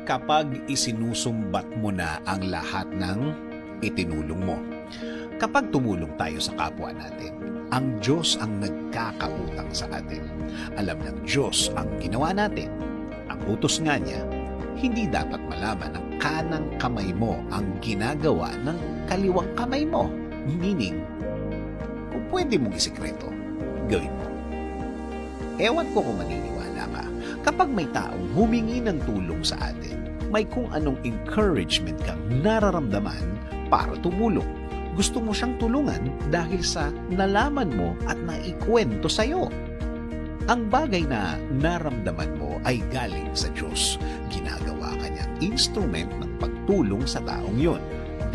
kapag isinusumbat mo na ang lahat ng itinulong mo. Kapag tumulong tayo sa kapwa natin, ang Diyos ang nagkakautang sa atin. Alam ng Diyos ang ginawa natin. Ang utos nga niya, hindi dapat malaman ng kanang kamay mo ang ginagawa ng kaliwang kamay mo. Meaning, kung pwede mong isikreto, gawin mo. Ewan ko kung maniniwala ka, kapag may taong humingi ng tulong sa atin, may kung anong encouragement kang nararamdaman para tumulong. Gusto mo siyang tulungan dahil sa nalaman mo at naikwento sa'yo. Ang bagay na naramdaman mo ay galing sa Diyos. Ginagawa ka niyang instrument ng pagtulong sa taong yun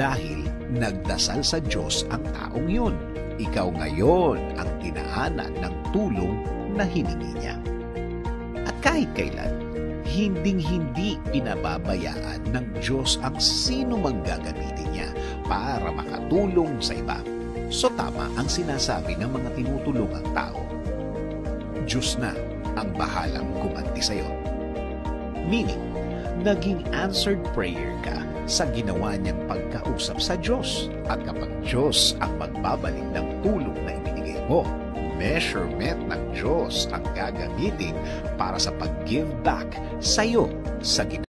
dahil nagdasal sa Diyos ang taong yun. Ikaw ngayon ang dinaanan ng tulong na hiningi niya. At kahit kailan, hinding-hindi pinababayaan ng Diyos ang sino mang gagamitin niya para makatulong sa iba. So tama ang sinasabi ng mga tinutulungang tao. Diyos na ang bahalang gumanti sa'yo. Meaning, naging answered prayer ka sa ginawa niyang pagkausap sa Diyos. At kapag Diyos ang magbabalik ng tulong na ibinigay mo, measurement ng Diyos ang gagamitin para sa pag-give back sa'yo sa ginawa.